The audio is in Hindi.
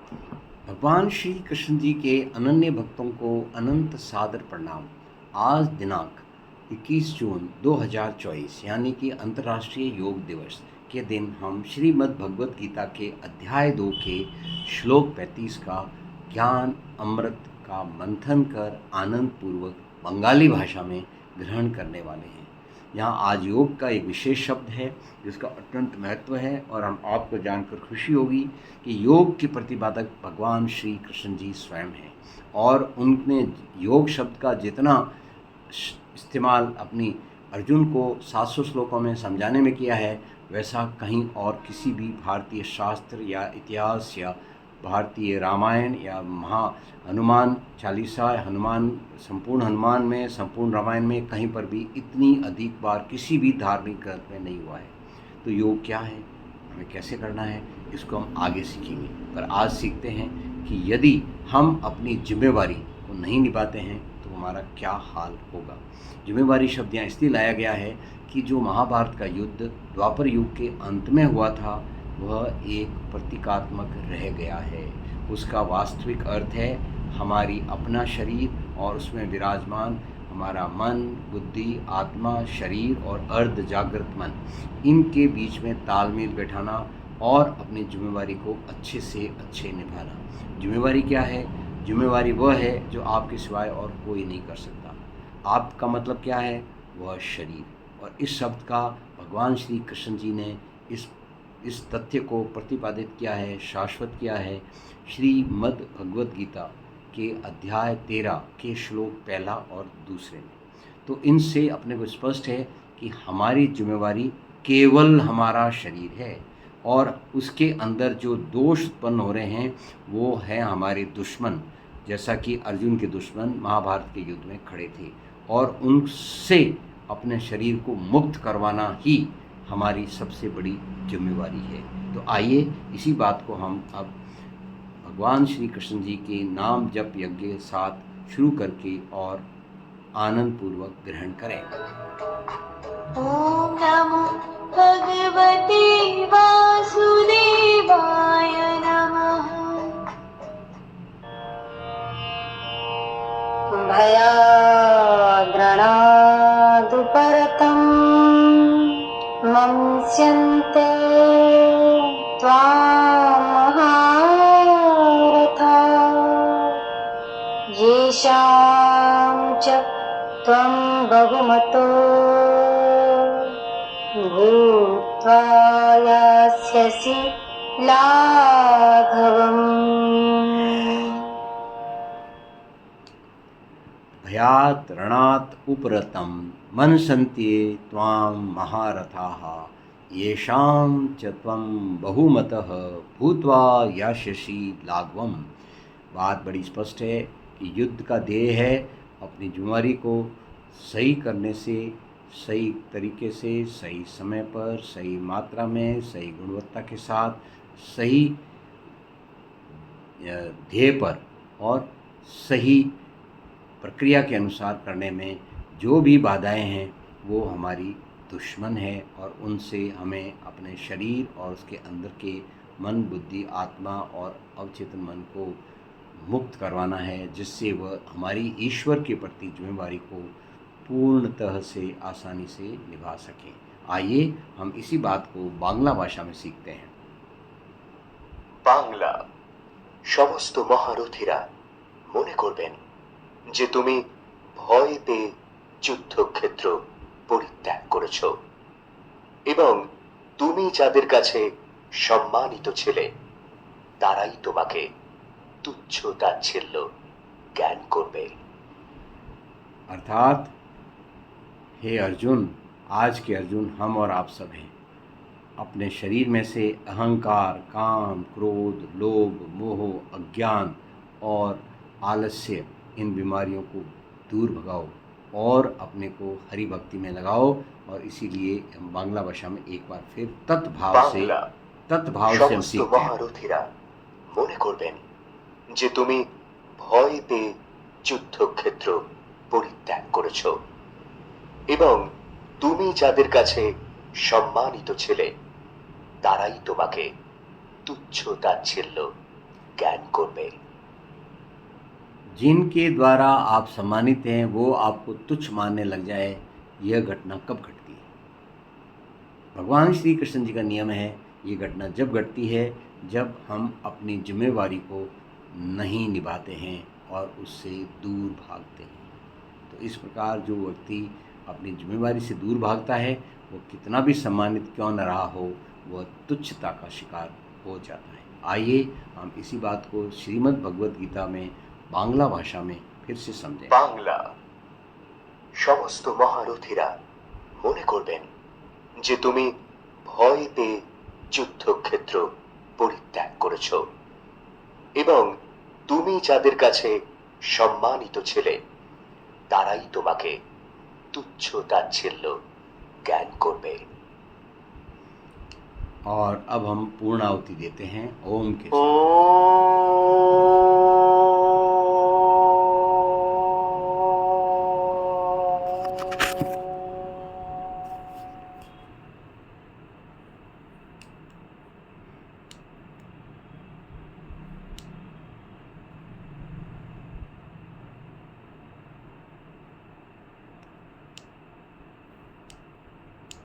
भगवान श्री कृष्ण जी के अनन्य भक्तों को अनंत सादर प्रणाम। आज दिनांक 21 जून 2024 यानी कि अंतर्राष्ट्रीय योग दिवस के दिन हम श्रीमद् भगवत गीता के अध्याय 2 के श्लोक 35 का ज्ञान अमृत का मंथन कर आनंद पूर्वक बंगाली भाषा में ग्रहण करने वाले हैं। यहाँ आज योग का एक विशेष शब्द है जिसका अत्यंत महत्व है और हम आपको जानकर खुशी होगी कि योग के प्रतिपादक भगवान श्री कृष्ण जी स्वयं हैं और उनने योग शब्द का जितना इस्तेमाल अपनी अर्जुन को 700 श्लोकों में समझाने में किया है वैसा कहीं और किसी भी भारतीय शास्त्र या इतिहास या भारतीय रामायण या हनुमान चालीसा संपूर्ण हनुमान में संपूर्ण रामायण में कहीं पर भी इतनी अधिक बार किसी भी धार्मिक ग्रंथ में नहीं हुआ है। तो योग क्या है, हमें कैसे करना है, इसको हम आगे सीखेंगे। पर आज सीखते हैं कि यदि हम अपनी जिम्मेवारी को नहीं निभाते हैं तो हमारा क्या हाल होगा। जिम्मेवारी शब्द यहाँ इसलिए लाया गया है कि जो महाभारत का युद्ध द्वापर युग के अंत में हुआ था वह एक प्रतीकात्मक रह गया है। उसका वास्तविक अर्थ है हमारी अपना शरीर और उसमें विराजमान हमारा मन, बुद्धि, आत्मा, शरीर और अर्ध जागृत मन, इनके बीच में तालमेल बैठाना और अपनी जिम्मेवारी को अच्छे से अच्छे निभाना। जिम्मेवारी क्या है? जिम्मेवारी वह है जो आपके सिवाय और कोई नहीं कर सकता। आपका मतलब क्या है? वह शरीर। और इस शब्द का भगवान श्री कृष्ण जी ने इस तथ्य को प्रतिपादित किया है, शाश्वत किया है श्रीमद् भगवत गीता के अध्याय 13 के श्लोक पहला और दूसरे में। तो इनसे अपने को स्पष्ट है कि हमारी जिम्मेवारी केवल हमारा शरीर है और उसके अंदर जो दोष उत्पन्न हो रहे हैं वो है हमारे दुश्मन, जैसा कि अर्जुन के दुश्मन महाभारत के युद्ध में खड़े थे और उनसे अपने शरीर को मुक्त करवाना ही हमारी सबसे बड़ी जिम्मेवारी है। तो आइए इसी बात को हम अब भगवान श्री कृष्ण जी के नाम जप यज्ञ के साथ शुरू करके और आनंद पूर्वक ग्रहण करें। ओम नमो भगवते वासुदेवाय नमः। भयाद्रणादुपरतं मंस्यन्ते त्वां महारथा येषां च त्वं बहुमतो भूत्वा यास्यसि लाघवम्। भयात् रणात् उपरतं मनसन्त्ये त्वां महारथाः येषां च त्वं बहुमतः भूत्वा यास्यसि लाघवम्। बात बड़ी स्पष्ट है कि युद्ध का ध्येय है अपनी जिम्मेदारी को सही करने से, सही तरीके से, सही समय पर, सही मात्रा में, सही गुणवत्ता के साथ, सही ध्येय पर और सही प्रक्रिया के अनुसार करने में जो भी बाधाएं हैं वो हमारी दुश्मन है और उनसे हमें अपने शरीर और उसके अंदर के मन, बुद्धि, आत्मा और अवचेतन मन को मुक्त करवाना है, जिससे वह हमारी ईश्वर के प्रति जिम्मेवारी को पूर्णतः से आसानी से निभा सकें। आइए हम इसी बात को बांग्ला भाषा में सीखते हैं। বাংলা। সমস্ত মহারথীরা মনে করবেন যে তুমি ভয় পেয়ে যুদ্ধক্ষেত্র পরিত্যাগ করেছ এবং তুমি যাদের কাছে সম্মানিত ছিলে তারাই তোমাকে तुच्छ ताच्छिल्य ज्ञान करबे। अर्थात हे अर्जुन, आज के अर्जुन हम और आप सब हैं। अपने शरीर में से अहंकार, काम, क्रोध, लोभ, मोह, अज्ञान और आलस्य, इन बीमारियों को दूर भगाओ और अपने को हरि भक्ति में लगाओ। और इसीलिए हम बांग्ला भाषा में एक बार फिर तत्भाव से हम सीखते हैं। মনে করবেন যে তুমি ভয় পেয়ে যুদ্ধক্ষেত্র পরিত্যাগ করেছ এবং তুমি যাদের কাছে সম্মানিত ছিলে তারাই তোমাকে তুচ্ছ তাচ্ছিল্য জ্ঞান করবে। जिनके द्वारा आप सम्मानित हैं वो आपको तुच्छ मानने लग जाए, यह घटना कब घटती है? भगवान श्री कृष्ण जी का नियम है, ये घटना जब घटती है जब हम अपनी जिम्मेवारी को नहीं निभाते हैं और उससे दूर भागते हैं। तो इस प्रकार जो व्यक्ति अपनी जिम्मेवारी से दूर भागता है, वो कितना भी सम्मानित क्यों न रहा हो, वह तुच्छता का शिकार हो जाता है। आइए हम इसी बात को श्रीमद् भगवद गीता में बांग्ला भाषा में फिर से समझें। বাংলা। সমস্ত মহারথীরা মনে করবেন যে তুমি ভয় পেয়ে যুদ্ধক্ষেত্র পরিত্যাগ করেছ এবং তুমি যাদের কাছে সম্মানিত ছিলে তারাই তোমাকে তুচ্ছ তাচ্ছিল্য জ্ঞান করবে। और अब हम पूर्णाहुति देते हैं ओम के साथ। ॐ